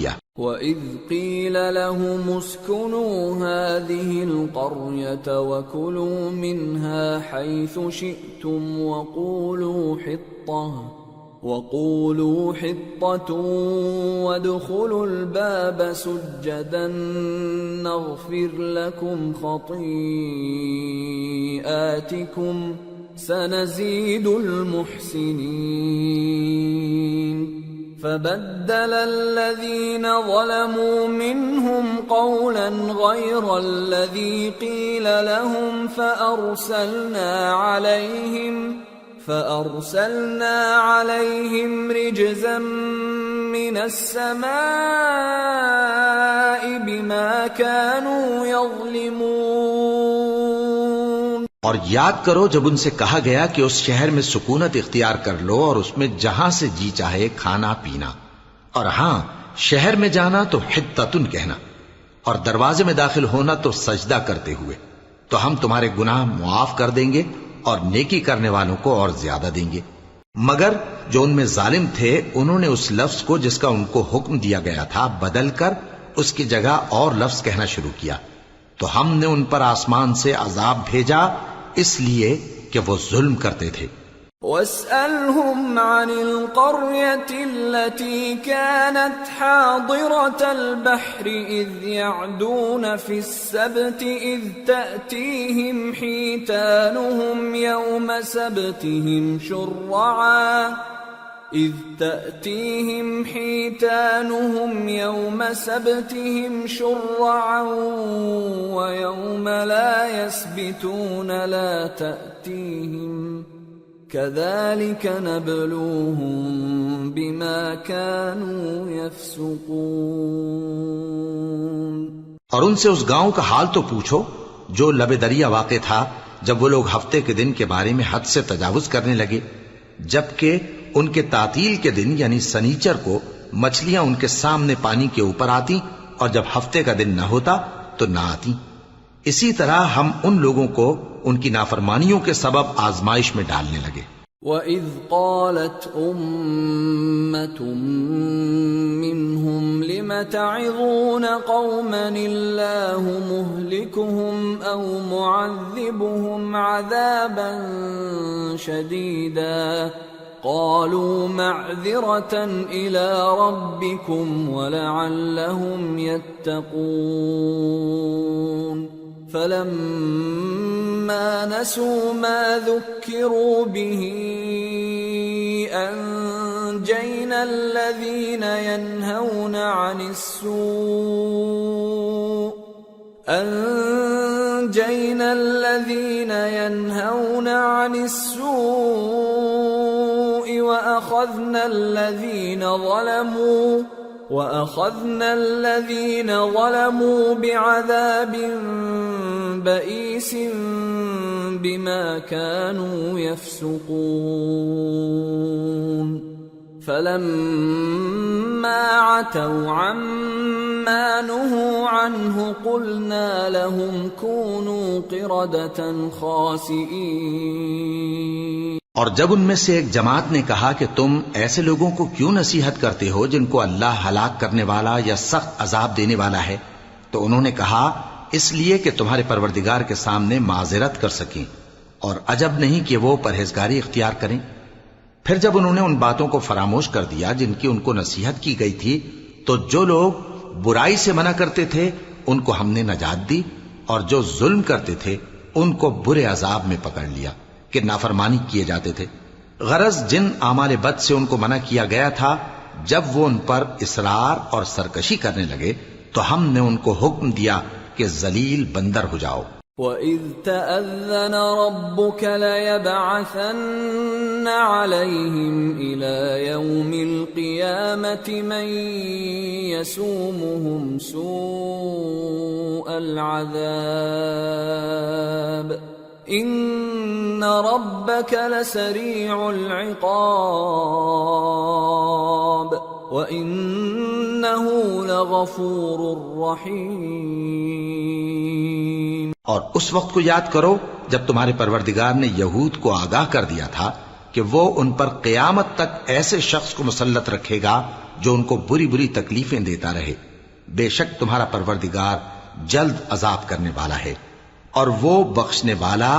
دیا۔ وَإِذْ قِيلَ لَهُمُ اسْكُنُوا هَٰذِهِ الْقَرْيَةَ وَكُلُوا مِنْهَا حَيْثُ شِئْتُمْ وَقُولُوا حِطَّةٌ وَادْخُلُوا الْبَابَ سُجَّدًا نَغْفِرْ لَكُمْ خَطِيئَاتِكُمْ سَنَزِيدُ الْمُحْسِنِينَ فبدل الذين ظلموا منهم قولا غير الذي قيل لهم فأرسلنا عليهم رجزا من السماء بما كانوا يظلمون۔ اور یاد کرو جب ان سے کہا گیا کہ اس شہر میں سکونت اختیار کر لو اور اس میں جہاں سے جی چاہے کھانا پینا، اور ہاں شہر میں جانا تو حطتن کہنا، اور دروازے میں داخل ہونا تو سجدہ کرتے ہوئے، تو ہم تمہارے گناہ معاف کر دیں گے اور نیکی کرنے والوں کو اور زیادہ دیں گے۔ مگر جو ان میں ظالم تھے انہوں نے اس لفظ کو جس کا ان کو حکم دیا گیا تھا بدل کر اس کی جگہ اور لفظ کہنا شروع کیا، تو ہم نے ان پر آسمان سے عذاب بھیجا اس لیے کہ وہ ظلم کرتے تھے۔ وَاسْأَلْهُمْ عَنِ الْقَرْيَةِ الَّتِي كَانَتْ حَاضِرَةَ الْبَحْرِ إِذْ يَعْدُونَ فِي السَّبْتِ إِذْ تَأْتِيهِمْ حِيتَانُهُمْ يَوْمَ سَبْتِهِمْ شُرَّعًا وَيَوْمَ لَا يَسْبِتُونَ لَا تَأْتِيهِمْ كَذَلِكَ نَبْلُوهُمْ بِمَا كَانُوا يَفْسُقُونَ۔ اور ان سے اس گاؤں کا حال تو پوچھو جو لب دریا واقع تھا جب وہ لوگ ہفتے کے دن کے بارے میں حد سے تجاوز کرنے لگے، جبکہ ان کے تعطیل کے دن یعنی سنیچر کو مچھلیاں ان کے سامنے پانی کے اوپر آتی اور جب ہفتے کا دن نہ ہوتا تو نہ آتی۔ اسی طرح ہم ان لوگوں کو ان کی نافرمانیوں کے سبب آزمائش میں ڈالنے لگے۔ وَإِذْ قَالَتْ أُمَّةٌ مِّنْهُمْ لِمَ تَعِظُونَ قَوْمًا اللَّهُ مُهْلِكُهُمْ أَوْ مُعَذِّبُهُمْ عَذَابًا شَدِيدًا قَالُوا مَعْذِرَةً إِلَى رَبِّكُمْ وَلَعَلَّهُمْ يَتَّقُونَ فَلَمَّا نَسُوا مَا ذُكِّرُوا بِهِ أَنجَيْنَا الَّذِينَ يَنْهَوْنَ عَنِ السُّوءِ وَأَخَذْنَا الَّذِينَ ظَلَمُوا بِعَذَابٍ بَئِيسٍ بِمَا كَانُوا يَفْسُقُونَ فَلَمَّا عَتَوْا عَمَّا نُهُوا عَنْهُ قُلْنَا لَهُمْ كُونُوا قِرَدَةً خَاسِئِينَ۔ اور جب ان میں سے ایک جماعت نے کہا کہ تم ایسے لوگوں کو کیوں نصیحت کرتے ہو جن کو اللہ ہلاک کرنے والا یا سخت عذاب دینے والا ہے، تو انہوں نے کہا اس لیے کہ تمہارے پروردگار کے سامنے معذرت کر سکیں، اور عجب نہیں کہ وہ پرہیزگاری اختیار کریں۔ پھر جب انہوں نے ان باتوں کو فراموش کر دیا جن کی ان کو نصیحت کی گئی تھی، تو جو لوگ برائی سے منع کرتے تھے ان کو ہم نے نجات دی، اور جو ظلم کرتے تھے ان کو برے عذاب میں پکڑ لیا کہ نافرمانی کیے جاتے تھے۔ غرض جن اعمال بد سے ان کو منع کیا گیا تھا، جب وہ ان پر اصرار اور سرکشی کرنے لگے تو ہم نے ان کو حکم دیا کہ ذلیل بندر ہو جاؤ۔ وَإِذْ تَأَذَّنَ رَبُّكَ لَيَبْعَثَنَّ عَلَيْهِمْ إِلَى يَوْمِ الْقِيَامَةِ مَنْ يَسُومُهُمْ سُوءَ الْعَذَابِ إِنَّ رَبَّكَ لَسَرِيعُ الْعِقَابِ وَإِنَّهُ لَغَفُورٌ رَّحِيمٌ۔ اور اس وقت کو یاد کرو جب تمہارے پروردگار نے یہود کو آگاہ کر دیا تھا کہ وہ ان پر قیامت تک ایسے شخص کو مسلط رکھے گا جو ان کو بری بری تکلیفیں دیتا رہے۔ بے شک تمہارا پروردگار جلد عذاب کرنے والا ہے اور وہ بخشنے والا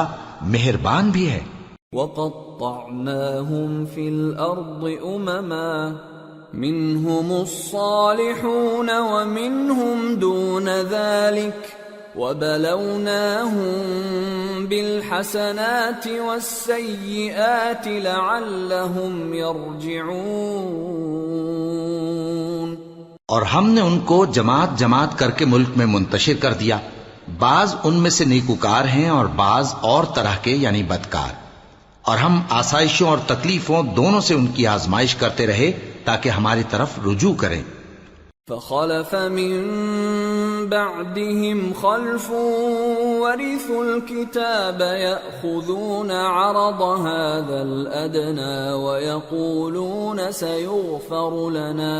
مہربان بھی ہے۔ وَقَطَّعْنَاهُمْ فِي الْأَرْضِ أُمَمًا مِّنْهُمُ الصَّالِحُونَ وَمِنْهُمْ دُونَ ذَلِكَ وَبَلَوْنَاهُمْ بِالْحَسَنَاتِ وَالسَّيِّئَاتِ لَعَلَّهُمْ يَرْجِعُونَ۔ اور ہم نے ان کو جماعت جماعت کر کے ملک میں منتشر کر دیا، بعض ان میں سے نیکوکار ہیں اور بعض اور طرح کے یعنی بدکار، اور ہم آسائشوں اور تکلیفوں دونوں سے ان کی آزمائش کرتے رہے تاکہ ہماری طرف رجوع کریں۔ فخلف من بعدهم خلف ورثوا الكتاب يأخذون عرض هذا الأدنى ويقولون سيغفر لنا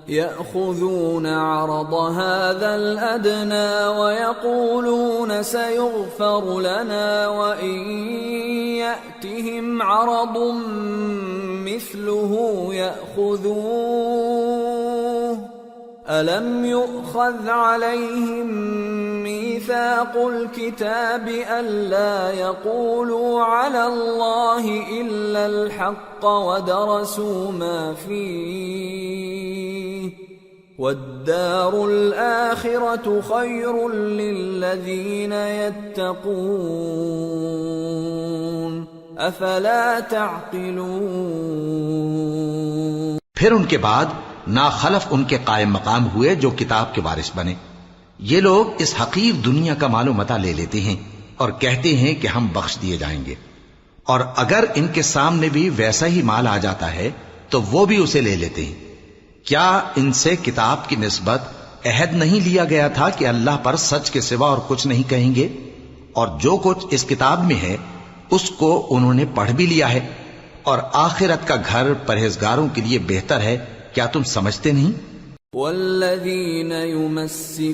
يأخذون عرض هذا الأدنى ويقولون سيغفر لنا وإن يأتهم عرض مثله يأخذوه ألم يؤخذ عليهم ميثاق الكتاب ألا يقولوا على الله إلا الحق ودرسوا ما فيه والدار الآخرة خير للذين يتقون أفلا تعقلون۔ پھر ان کے بعد ناخلف ان کے قائم مقام ہوئے جو کتاب کے وارث بنے۔ یہ لوگ اس حقیر دنیا کا مال و متاع لے لیتے ہیں اور کہتے ہیں کہ ہم بخش دیے جائیں گے، اور اگر ان کے سامنے بھی ویسا ہی مال آ جاتا ہے تو وہ بھی اسے لے لیتے ہیں۔ کیا ان سے کتاب کی نسبت عہد نہیں لیا گیا تھا کہ اللہ پر سچ کے سوا اور کچھ نہیں کہیں گے؟ اور جو کچھ اس کتاب میں ہے اس کو انہوں نے پڑھ بھی لیا ہے، اور آخرت کا گھر پرہیزگاروں کے لیے بہتر ہے۔ کیا تم سمجھتے نہیں؟ والذین یمسکون